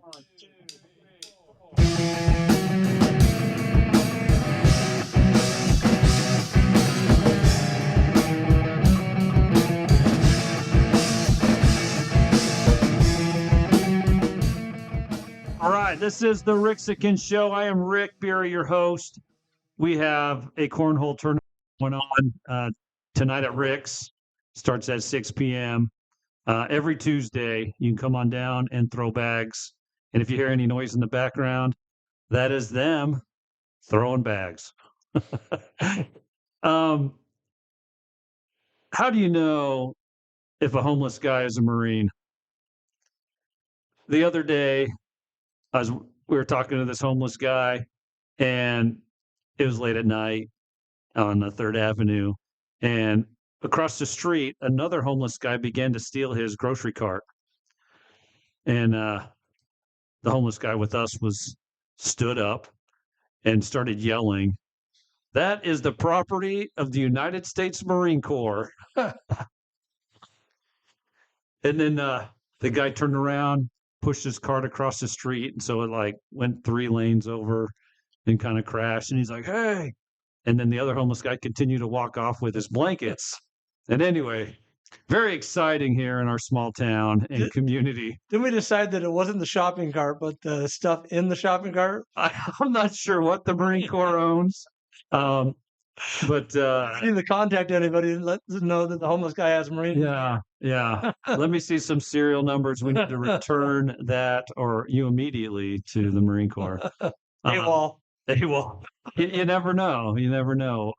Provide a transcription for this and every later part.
All right, this is the Rixican Show. I am Rick Beery, your host. We have a cornhole tournament going on tonight at Rick's. Starts at 6 p.m. Every Tuesday. You can come on down and throw bags. And if you hear any noise in the background, that is them throwing bags. How do you know if a homeless guy is a Marine? The other day, we were talking to this homeless guy, and it was late at night on the Third Avenue, and across the street, another homeless guy began to steal his grocery cart, and the homeless guy with us was stood up and started yelling, "That is the property of the United States Marine Corps." And then the guy turned around, pushed his cart across the street, and so it like went 3 lanes over and kind of crashed. And he's like, "Hey!" And then the other homeless guy continued to walk off with his blankets. And anyway, very exciting here in our small town and community. Didn't we decide that it wasn't the shopping cart, but the stuff in the shopping cart? I'm not sure what the Marine Corps owns. But We need to contact anybody and let them know that the homeless guy has a Marine. yeah. Let me see some serial numbers. We need to return that or you immediately to the Marine Corps. AWOL. AWOL. You never know. You never know.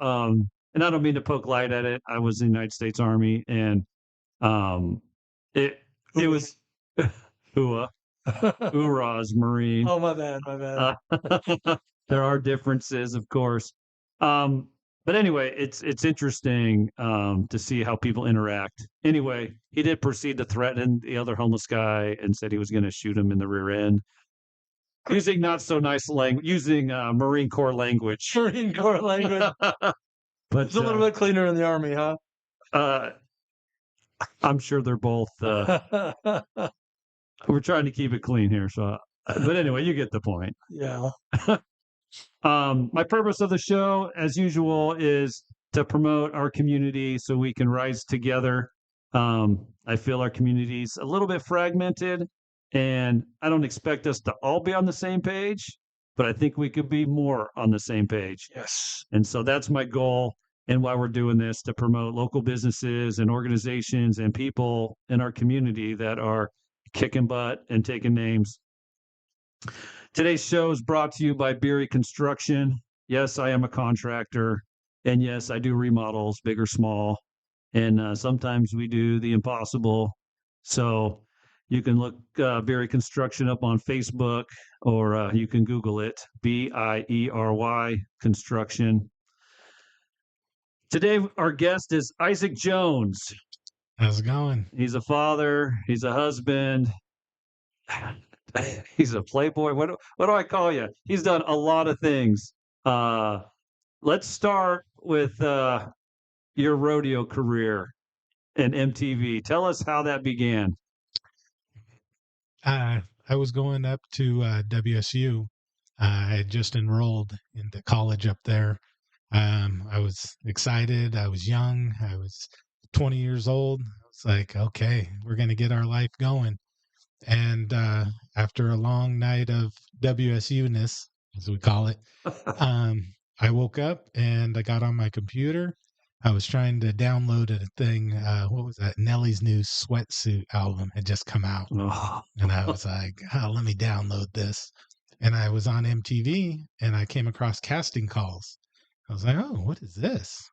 And I don't mean to poke light at it. I was in the United States Army, and it was hoorahs, Marine. Oh, my bad. There are differences, of course. But anyway, it's interesting to see how people interact. Anyway, he did proceed to threaten the other homeless guy and said he was going to shoot him in the rear end. Using not so nice language, using Marine Corps language. Marine Corps language. But it's a little bit cleaner in the Army, huh? I'm sure they're both. We're trying to keep it clean here, so. But anyway, you get the point. Yeah. My purpose of the show, as usual, is to promote our community so we can rise together. I feel our community's a little bit fragmented, and I don't expect us to all be on the same page, but I think we could be more on the same page. Yes. And so that's my goal and why we're doing this, to promote local businesses and organizations and people in our community that are kicking butt and taking names. Today's show is brought to you by Beery Construction. Yes, I am a contractor, and yes, I do remodels, big or small, and sometimes we do the impossible. So you can look Beery Construction up on Facebook, or you can Google it, Biery Construction. Today, our guest is Isaac Jones. How's it going? He's a father. He's a husband. He's a playboy. What do I call you? He's done a lot of things. Let's start with your rodeo career and MTV. Tell us how that began. I was going up to WSU. I had just enrolled into college up there. I was excited. I was young. I was 20 years old. I was like, okay, we're going to get our life going. And after a long night of WSU-ness, as we call it, I woke up and I got on my computer. I was trying to download a thing. What was that? Nelly's new Sweatsuit album had just come out. Oh. And I was like, let me download this. And I was on MTV and I came across casting calls. I was like, oh, what is this?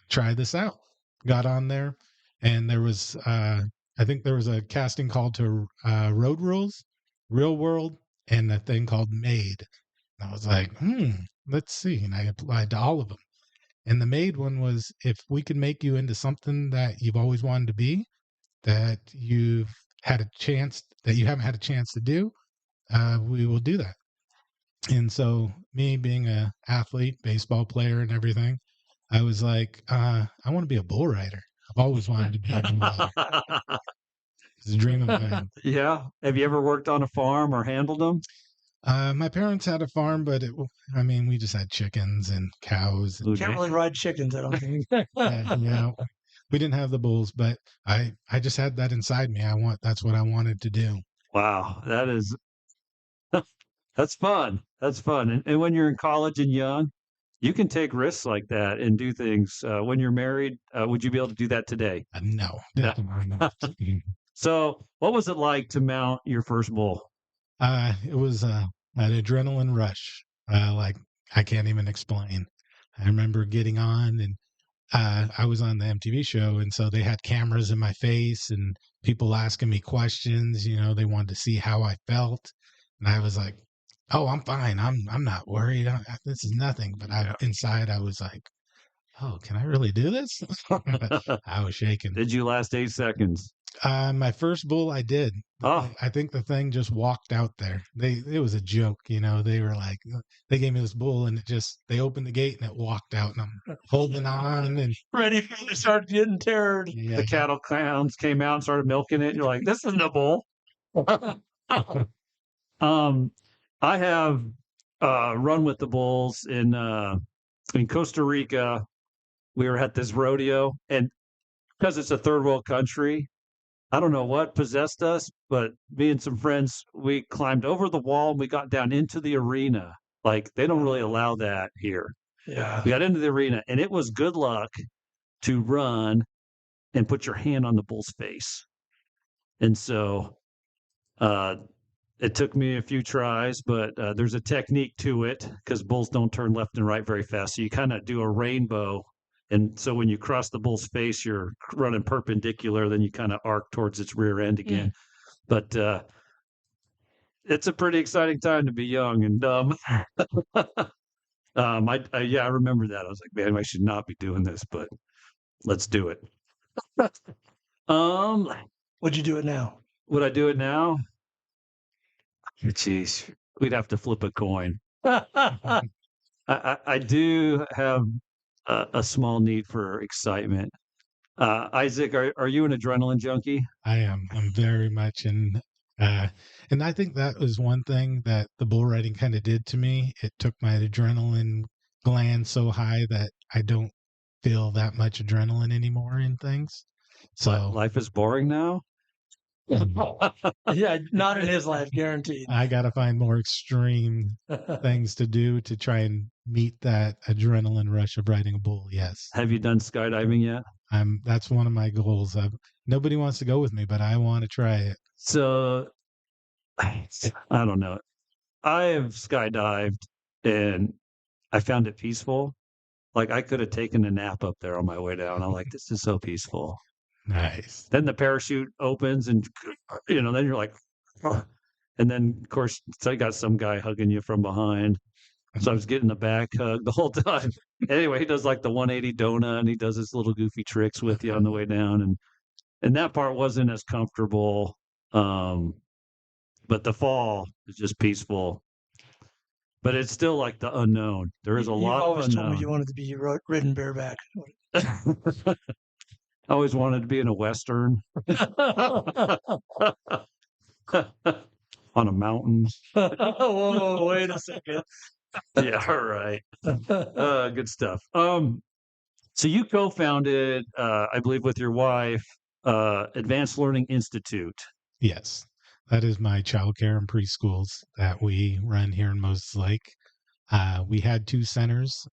Try this out. Got on there, and there was, I think there was a casting call to Road Rules, Real World, and a thing called Made. And I was like, let's see. And I applied to all of them. And the Made one was, if we could make you into something that you've always wanted to be, that you've had a chance, that you haven't had a chance to do, we will do that. And so me being an athlete, baseball player and everything, I was like, I want to be a bull rider. I've always wanted to be a bull rider. It's a dream of mine. Yeah. Have you ever worked on a farm or handled them? My parents had a farm, but I mean, we just had chickens and cows. And, Can't really ride chickens, I don't think. yeah, we didn't have the bulls, but I just had that inside me. That's what I wanted to do. Wow, that is that's fun. That's fun. And when you're in college and young, you can take risks like that and do things. When you're married, would you be able to do that today? No, No. definitely not. So, what was it like to mount your first bull? It was an adrenaline rush. Like I can't even explain. I remember getting on and I was on the MTV show, and so they had cameras in my face and people asking me questions. You know, they wanted to see how I felt, and I was like, "Oh, I'm fine. I'm not worried. This is nothing." But inside, I was like, "Oh, can I really do this?" I was shaking. Did you last 8 seconds? My first bull, I did. Oh, I think the thing just walked out there. It was a joke, you know. They were like, they gave me this bull, and they opened the gate and it walked out, and I'm holding on, and Ready for you to start getting terrored. yeah, the cattle clowns came out and started milking it. You're like, this isn't a bull. I have run with the bulls in Costa Rica. We were at this rodeo, and because it's a third world country, I don't know what possessed us, but me and some friends, we climbed over the wall and we got down into the arena. Like they don't really allow that here. Yeah. We got into the arena, and it was good luck to run and put your hand on the bull's face. And so uh, it took me a few tries, but there's a technique to it because bulls don't turn left and right very fast. So you kind of do a rainbow. And so when you cross the bull's face, you're running perpendicular, then you kind of arc towards its rear end again. But it's a pretty exciting time to be young and dumb. I remember that. I was like, man, I should not be doing this, but let's do it. um, Would you do it now? would I do it now? Jeez, we'd have to flip a coin. I do have a small need for excitement. Isaac, are you an adrenaline junkie? I am. I'm very much in. Uh, and I think that was one thing that the bull riding kind of did to me. It took my adrenaline gland so high that I don't feel that much adrenaline anymore in things. So Life is boring now. Yeah, not in his life, guaranteed. I got to find more extreme things to do to try and meet that adrenaline rush of riding a bull. Yes. Have you done skydiving yet? That's one of my goals. Nobody wants to go with me, but I want to try it. So I don't know. I have skydived and I found it peaceful. Like I could have taken a nap up there on my way down. I'm like, this is so peaceful. Nice. Then the parachute opens and then you're like, oh. And then of course I got some guy hugging you from behind. So I was getting the back hug the whole time. Anyway, he does like the 180 donut and he does his little goofy tricks with you on the way down. And that part wasn't as comfortable. But the fall is just peaceful. But it's still like the unknown. There is a lot of always told me unknown. you wanted to be ridden bareback. I always wanted to be in a Western on a mountain. Whoa, wait a second. Yeah, all right. Good stuff. So you co-founded, I believe, with your wife, Advanced Learning Institute. Yes, that is my childcare and preschools that we run here in Moses Lake. We had two centers,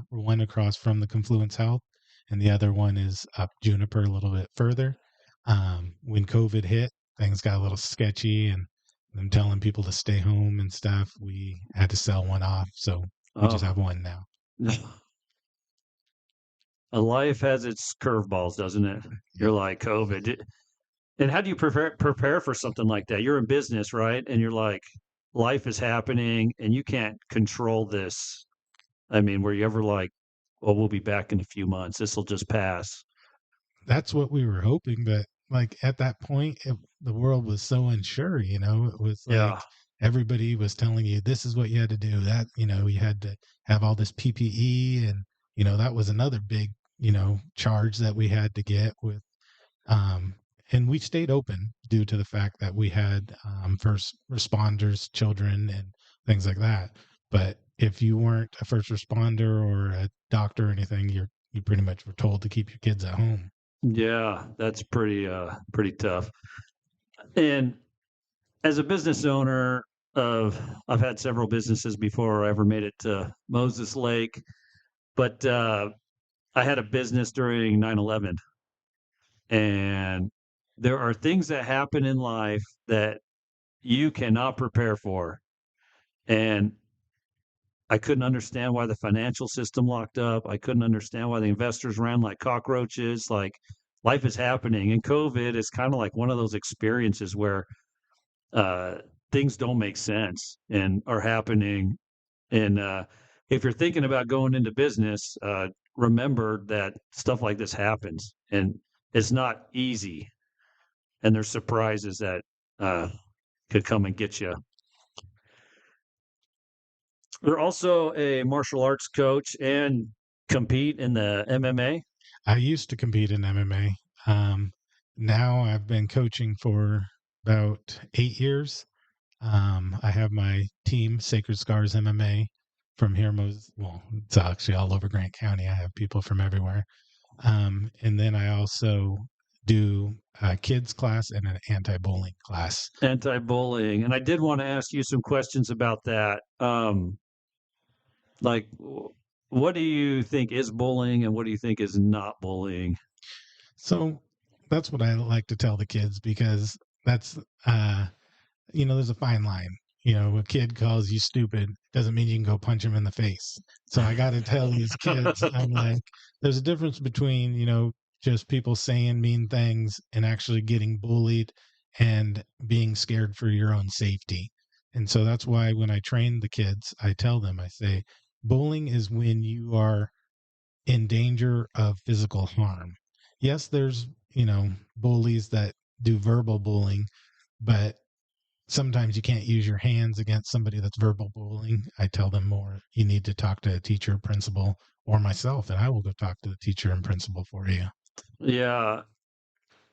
one across from the Confluence Health, and the other one is up Juniper a little bit further. When COVID hit, things got a little sketchy, and them telling people to stay home and stuff, we had to sell one off. So we just have one now. A life has its curveballs, doesn't it? You're like COVID. And how do you prepare for something like that? You're in business, right? And you're like, life is happening and you can't control this. I mean, were you ever like, well, we'll be back in a few months. This will just pass. That's what we were hoping, but like at that point, the world was so unsure. It was like everybody was telling you this is what you had to do. That you had to have all this PPE, and that was another big charge that we had to get with and we stayed open due to the fact that we had first responders, children, and things like that. But if you weren't a first responder or a doctor or anything, you pretty much were told to keep your kids at home. Yeah, that's pretty tough. And as a business owner I've had several businesses before I ever made it to Moses Lake, but I had a business during 9/11, and there are things that happen in life that you cannot prepare for. And I couldn't understand why the financial system locked up. I couldn't understand why the investors ran like cockroaches. Like, life is happening, and COVID is kind of like one of those experiences where uh, things don't make sense and are happening. And if you're thinking about going into business, remember that stuff like this happens, and it's not easy. And there's surprises that uh, could come and get you. You're also a martial arts coach and compete in the MMA. I used to compete in MMA. Now I've been coaching for about 8 years. I have my team, Sacred Scars MMA, from here. Well, it's actually all over Grant County. I have people from everywhere. And then I also do a kids class and an anti-bullying class. Anti-bullying, and I did want to ask you some questions about that. Like, what do you think is bullying, and what do you think is not bullying? So that's what I like to tell the kids because that's there's a fine line. A kid calls you stupid doesn't mean you can go punch him in the face. So I got to tell these kids, I'm like, there's a difference between, just people saying mean things and actually getting bullied and being scared for your own safety. And so that's why when I train the kids, I tell them, I say, bullying is when you are in danger of physical harm. Yes, there's, bullies that do verbal bullying, but sometimes you can't use your hands against somebody that's verbal bullying. I tell them more, you need to talk to a teacher, principal, or myself, and I will go talk to the teacher and principal for you. Yeah,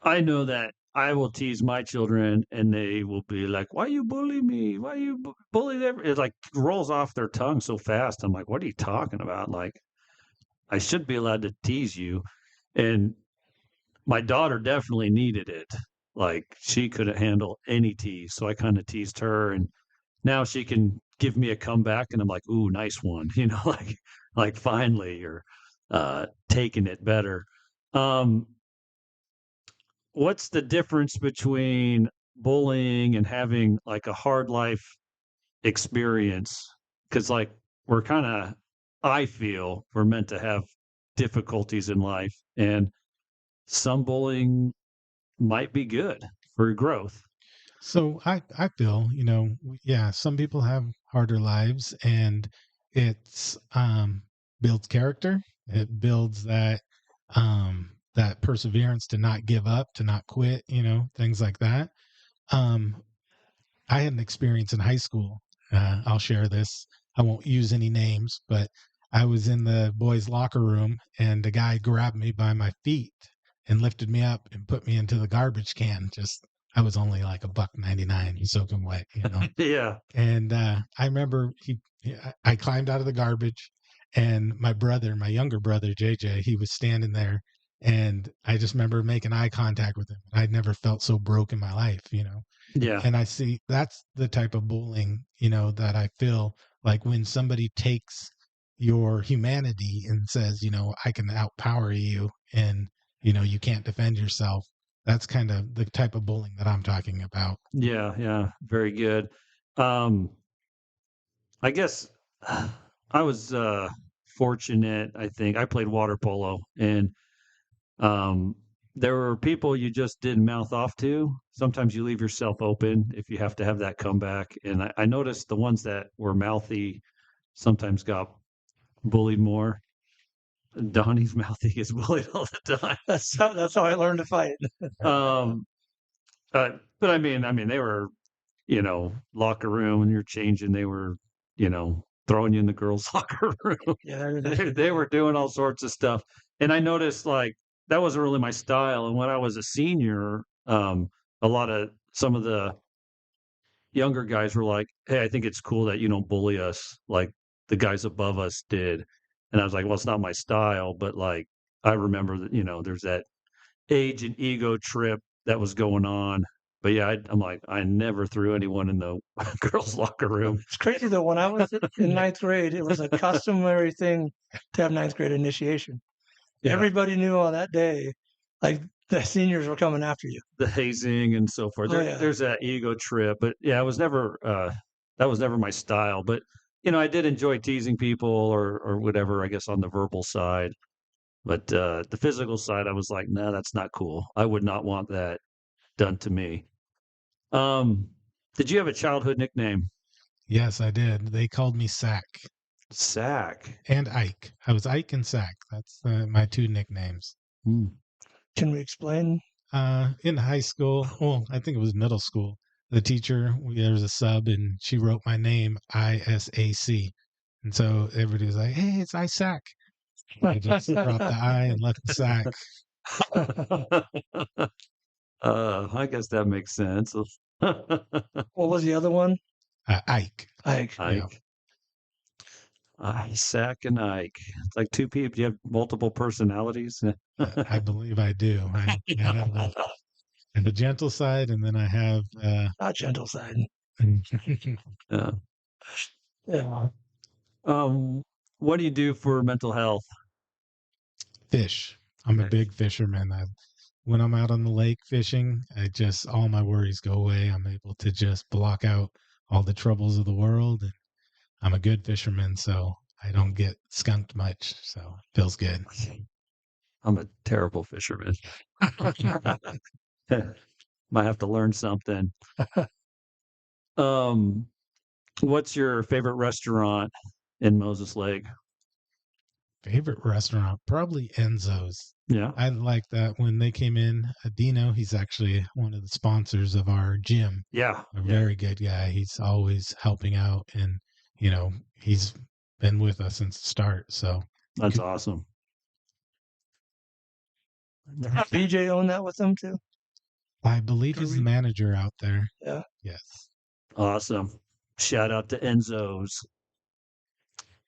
I know that I will tease my children, and they will be like, "Why you bully me? Why you bully them?" It like rolls off their tongue so fast. I'm like, "What are you talking about?" Like, I should be allowed to tease you. And my daughter definitely needed it. Like, she couldn't handle any tease, so I kind of teased her, and now she can give me a comeback, and I'm like, "Ooh, nice one," like finally you're taking it better. Um, what's the difference between bullying and having like a hard life experience? Because like we're kind of, I feel we're meant to have difficulties in life, and some bullying might be good for growth. So I feel, yeah, some people have harder lives and it's builds character. It builds that perseverance to not give up, to not quit, things like that. Um, I had an experience in high school. I'll share this. I won't use any names, but I was in the boys' locker room and a guy grabbed me by my feet and lifted me up and put me into the garbage can. I was only like $1.99 soaking wet. Yeah. And I remember I climbed out of the garbage, and my younger brother, JJ, he was standing there. And I just remember making eye contact with him. I'd never felt so broke in my life. Yeah. And I see that's the type of bullying, that I feel like when somebody takes your humanity and says, I can outpower you and, you can't defend yourself. That's kind of the type of bullying that I'm talking about. Yeah. Yeah. Very good. Um, I guess I was fortunate. I think I played water polo, and um, there were people you just didn't mouth off to. Sometimes you leave yourself open if you have to have that comeback. And I noticed the ones that were mouthy sometimes got bullied more. Donnie's mouthy gets bullied all the time. That's how I learned to fight. Um, but I mean, they were, locker room and you're changing. They were, throwing you in the girls' locker room. Yeah, They were doing all sorts of stuff. And I noticed like that wasn't really my style. And when I was a senior, Some of the younger guys were like, "Hey, I think it's cool that you don't bully us like the guys above us did." And I was like, "Well, it's not my style," but like I remember that, there's that age and ego trip that was going on. But yeah, I'm like, I never threw anyone in the girls' locker room. It's crazy though. When I was in ninth grade, it was a customary thing to have ninth grade initiation. Yeah. Everybody knew on that day, like the seniors were coming after you. The hazing and so forth. Oh, yeah. There's that ego trip, but yeah, that was never my style. But I did enjoy teasing people or whatever, I guess on the verbal side. But the physical side, I was like, no, that's not cool. I would not want that done to me. Um, did you have a childhood nickname? Yes, I did. They called me Sack Sack. and Ike. I was Ike and Sack. That's my two nicknames. Hmm. Can we explain? In high school, well, I think it was middle school, the teacher, there was a sub and she wrote my name ISAC. And so everybody was like, hey, it's Isaac. I just dropped the I and left the sack. I guess that makes sense. What was the other one? Ike. Ike. Yeah. Isaac and Ike. It's like two people. Do you have multiple personalities? I believe I do. I have the gentle side, and then I have Not gentle side. Yeah. Yeah. What do you do for mental health? fish. I'm a Fish. big fisherman. When I'm out on the lake fishing, all my worries go away. I'm able to just block out all the troubles of the world. And I'm a good fisherman, so I don't get skunked much. So it feels good. I'm a terrible fisherman. Might have to learn something. What's your favorite restaurant in Moses Lake? Favorite restaurant, probably Enzo's. Yeah. I like that when they came in. Dino, he's actually one of the sponsors of our gym. Yeah. A very good guy. He's always helping out, and he's been with us since the start. So That's awesome. BJ owned that with them too. I believe he's the manager out there. Yeah. Yes. Awesome. Shout out to Enzo's.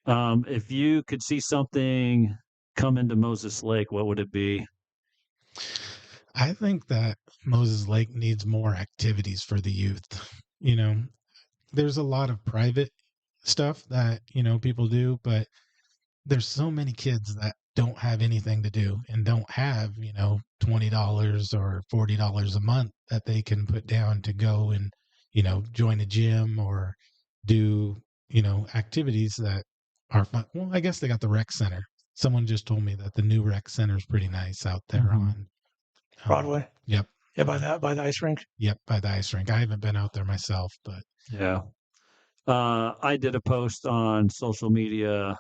If you could see something come into Moses Lake, what would it be? I think that Moses Lake needs more activities for the youth. There's a lot of private stuff that, people do, but there's so many kids that don't have anything to do and don't have, $20 or $40 a month that they can put down to go and, join a gym or do, activities that are fun. Well, I guess they got the rec center. Someone just told me that the new rec center is pretty nice out there on Broadway. Yep. Yeah, by the ice rink. Yep, by the ice rink. I haven't been out there myself, but Yeah. I did a post on social media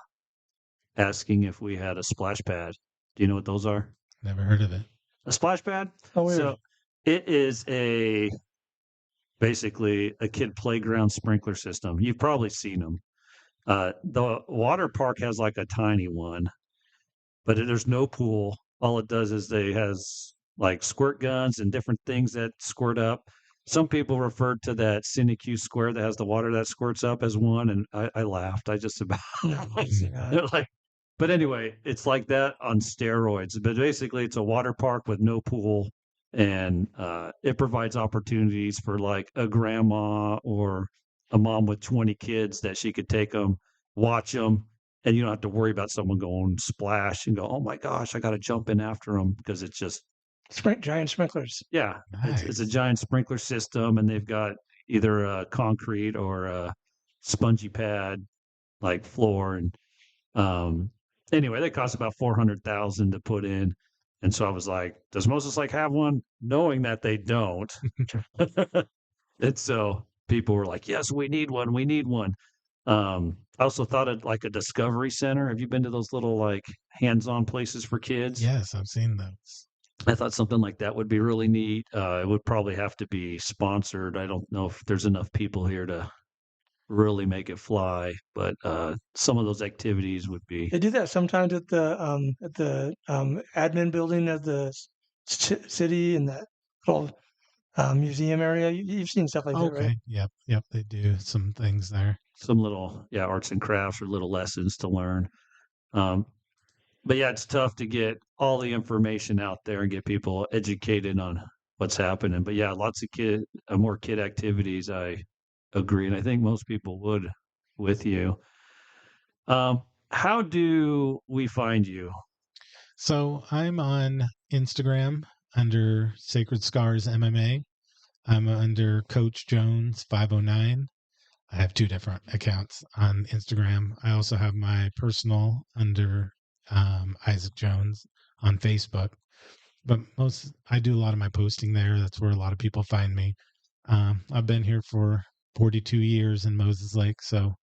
asking if we had a splash pad. Do you know what those are? never heard of it. A splash pad? Oh, weird. So it is basically a kid playground sprinkler system. You've probably seen them. The water park has like a tiny one, but there's no pool. All it does is has like squirt guns and different things that squirt up. Some people referred to that Cinecue square that has the water that squirts up as one, and I laughed. I just about they're like, but anyway, it's like that on steroids. But basically, it's a water park with no pool, and it provides opportunities for like a grandma or a mom with 20 kids that she could take them, watch them, and you don't have to worry about someone going splash and go, oh my gosh, I got to jump in after them because it's just giant sprinklers. yeah, it's a giant sprinkler system, and they've got either a concrete or a spongy pad like floor, and anyway, they cost about 400,000 to put in, and so I was like, does Moses Lake have one? Knowing that they don't, and so people were like, yes, we need one, we need one. I also thought of like a discovery center. Have you been to those little like hands-on places for kids? Yes, I've seen those. I thought something like that would be really neat. It would probably have to be sponsored. I don't know if there's enough people here to really make it fly, but some of those activities would be. They do that sometimes at the admin building of the city and that little museum area. You've seen stuff like that, right? Okay. Yep. Yep. They do some things there. Some little, yeah, arts and crafts or little lessons to learn. Um, but yeah, it's tough to get all the information out there and get people educated on what's happening. But yeah, lots of more kid activities. I agree, and I think most people would with you. How do we find you? So I'm on Instagram under Sacred Scars MMA. I'm under Coach Jones 509. I have two different accounts on Instagram. I also have my personal under Isaac Jones on Facebook. But I do a lot of my posting there. That's where a lot of people find me. I've been here for 42 years in Moses Lake, so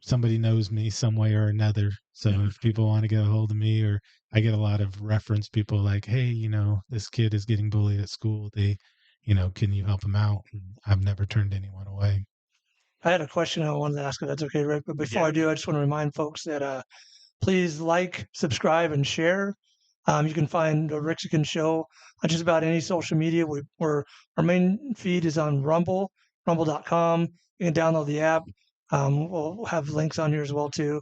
somebody knows me some way or another. So if people want to get a hold of me, or I get a lot of reference people like, hey, this kid is getting bullied at school. Can you help him out? And I've never turned anyone away. I had a question I wanted to ask if that's okay, Rick. But before I do, I just want to remind folks that please like, subscribe, and share. You can find the Rixican Show on just about any social media. Our main feed is on Rumble, rumble.com. You can download the app. We'll have links on here as well too.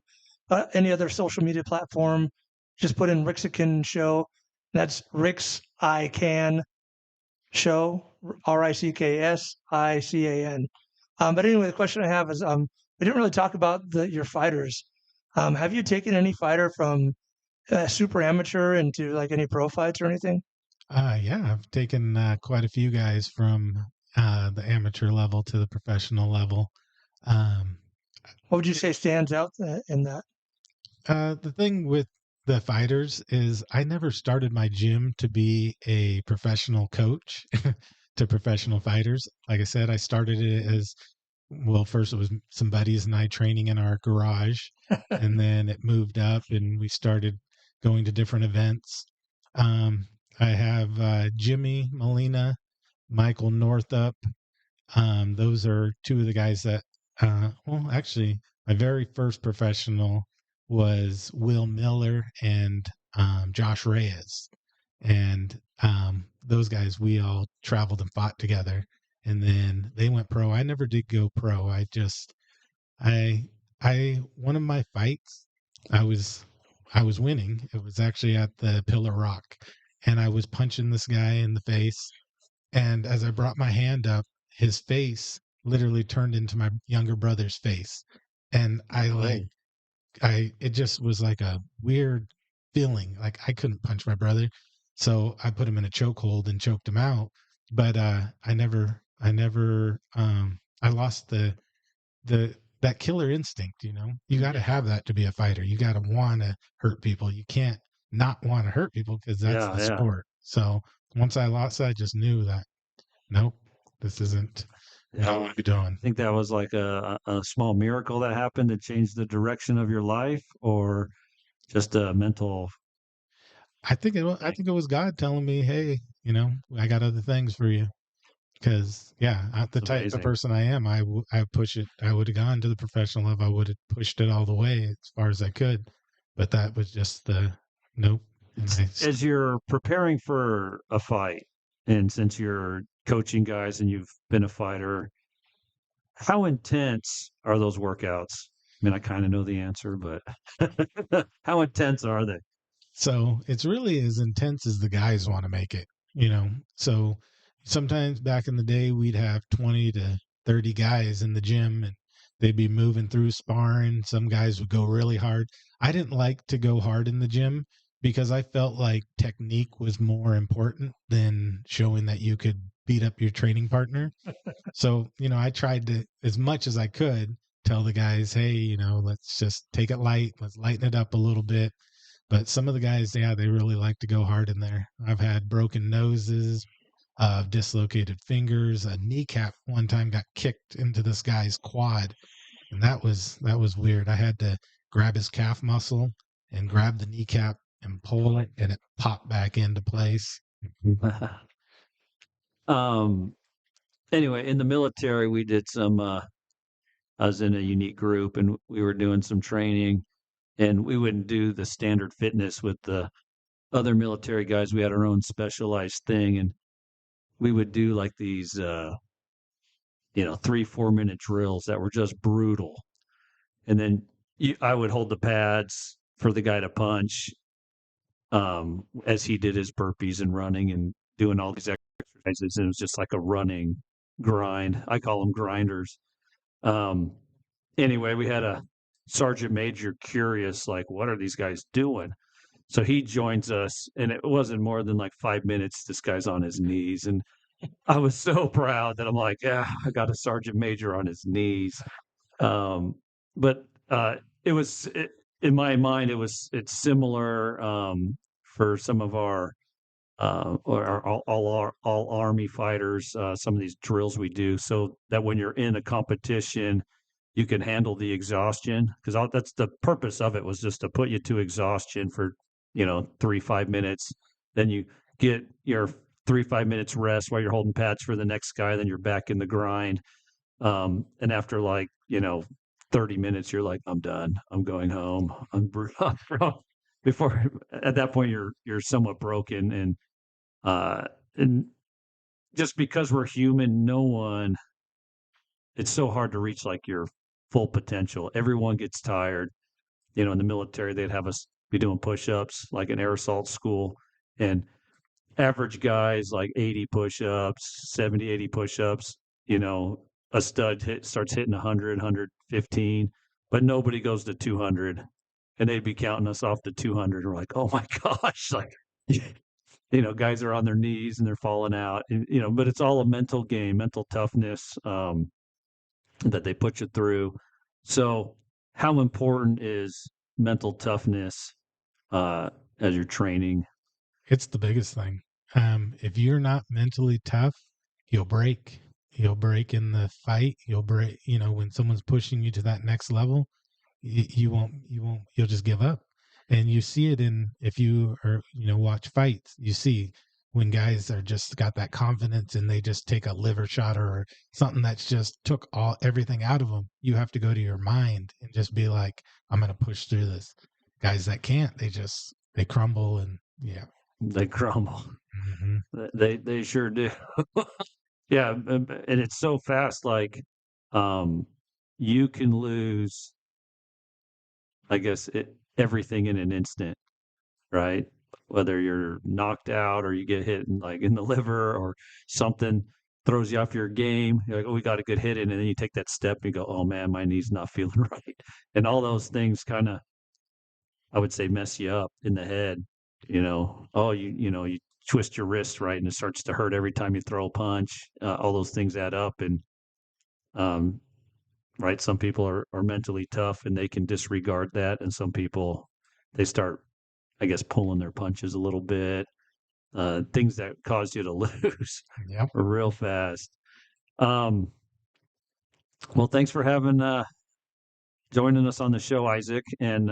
Any other social media platform, just put in Rixican Show. That's Rix I Can Show, RICKSICAN. But anyway, the question I have is, we didn't really talk about your fighters. Have you taken any fighter from super amateur into like any pro fights or anything? Yeah, I've taken quite a few guys from the amateur level to the professional level. Um, What would you say stands out in that? the thing with the fighters is I never started my gym to be a professional coach to professional fighters. Like I said, I started it as well, first it was some buddies and I training in our garage, and then it moved up and we started going to different events. Um, I have Jimmy Molina, Michael Northup. Those are two of the guys that, well, actually, my very first professional was Will Miller and Josh Reyes. And those guys, we all traveled and fought together. And then they went pro. I never did go pro. I, one of my fights, I was, I was winning. It was actually at the Pillar Rock, and I was punching this guy in the face. And as I brought my hand up, his face literally turned into my younger brother's face. And Oh, it just was like a weird feeling. Like I couldn't punch my brother. So I put him in a chokehold and choked him out. But I lost that killer instinct, You got to yeah, have that to be a fighter. You got to want to hurt people. You can't not want to hurt people because that's yeah, the yeah, sport. So once I lost, I just knew that nope, this isn't what I yeah. want to be doing. I think that was like a small miracle that happened that changed the direction of your life, or just a mental I thing. think it was God telling me, hey, I got other things for you. Because yeah, the It's type of amazing. person I am, I push it. I would have gone to the professional level. I would have pushed it all the way as far as I could, but that was just the nope. And As you're preparing for a fight, and since you're coaching guys and you've been a fighter, how intense are those workouts? I mean, I kind of know the answer, but how intense are they? so it's really as intense as the guys want to make it, So sometimes back in the day, we'd have 20 to 30 guys in the gym and they'd be moving through sparring. Some guys would go really hard. I didn't like to go hard in the gym because I felt like technique was more important than showing that you could beat up your training partner. So, I tried to, as much as I could, tell the guys, hey, let's just take it light. Let's lighten it up a little bit, but some of the guys, yeah, they really like to go hard in there. I've had broken noses, dislocated fingers, a kneecap one time got kicked into this guy's quad, and that was weird. I had to grab his calf muscle and grab the kneecap and pull it, and it popped back into place. um, anyway, in the military, we did some. I was in a unique group, and we were doing some training, and we wouldn't do the standard fitness with the other military guys. We had our own specialized thing, and we would do like these, 3-4 minute drills that were just brutal. And then I would hold the pads for the guy to punch, as he did his burpees and running and doing all these exercises. And it was just like a running grind. I call them grinders. Um, anyway, we had a sergeant major curious, like, what are these guys doing? So he joins us, and it wasn't more than like 5 minutes. This guy's on his knees, and I was so proud that I'm like, yeah, I got a sergeant major on his knees. But it was in my mind, it's similar, for some of our or our all army fighters. Some of these drills we do, so that when you're in a competition, you can handle the exhaustion, because that's the purpose of it, was just to put you to exhaustion for 3-5 minutes. Then you get your 3-5 minutes rest while you're holding pads for the next guy. Then you're back in the grind. And after 30 minutes, you're like, I'm done. I'm going home. Before at that point, you're somewhat broken, and just because we're human, it's so hard to reach like your full potential. Everyone gets tired. In the military, they'd have us be doing push-ups like an air assault school, and average guys like 80 push-ups, 70, 80 push-ups. A stud starts hitting 100, 115, but nobody goes to 200, and they'd be counting us off to 200. We're like, oh my gosh, like, guys are on their knees and they're falling out, and, but it's all a mental game, mental toughness, that they put you through. So how important is mental toughness, as you're training? It's the biggest thing. If you're not mentally tough, you'll break. You'll break in the fight. You'll break, when someone's pushing you to that next level, you'll just give up. And you see it if you are, watch fights, you see when guys are just got that confidence and they just take a liver shot or something that's just took everything out of them. You have to go to your mind and just be like, I'm going to push through this. Guys that can't, they crumble, and yeah. They crumble. Mm-hmm. They sure do. Yeah, and it's so fast. Like, you can lose, I guess, everything in an instant, right? Whether you're knocked out or you get hit in the liver, or something throws you off your game. You're like, oh, we got a good hit in, and then you take that step and you go, oh man, my knee's not feeling right, and all those things kind of, I would say, mess you up in the head. Oh, you twist your wrist, right, and it starts to hurt every time you throw a punch. All those things add up, and um, right, some people are mentally tough and they can disregard that, and some people, they start, I guess, pulling their punches a little bit. Things that cause you to lose Yep. real fast. Well, thanks for joining us on the show, Isaac, and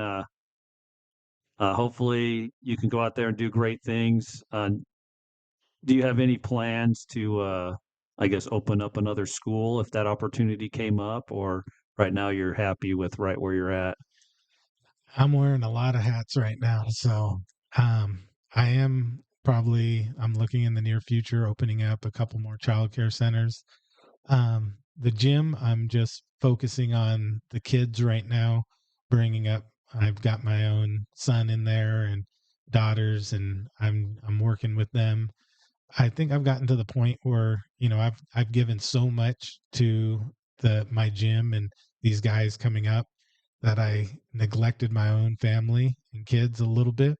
hopefully you can go out there and do great things. Do you have any plans to, I guess, open up another school if that opportunity came up, or right now you're happy with right where you're at? I'm wearing a lot of hats right now. So I'm looking in the near future opening up a couple more childcare centers. The gym, I'm just focusing on the kids right now, bringing up. I've got my own son in there and daughters, and I'm working with them. I think I've gotten to the point where, I've given so much to my gym and these guys coming up that I neglected my own family and kids a little bit.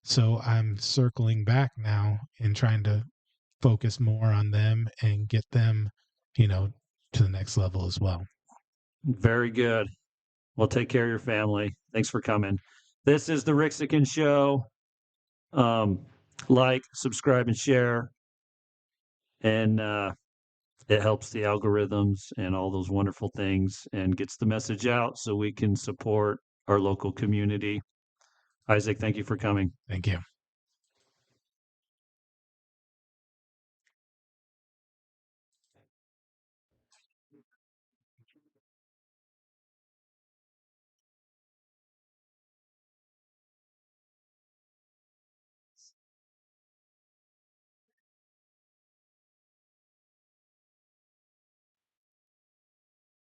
So I'm circling back now and trying to focus more on them and get them, to the next level as well. Very good. Well, take care of your family. Thanks for coming. This is the Rixican Show. Like, subscribe, and share. And it helps the algorithms and all those wonderful things, and gets the message out so we can support our local community. Isaac, thank you for coming. Thank you.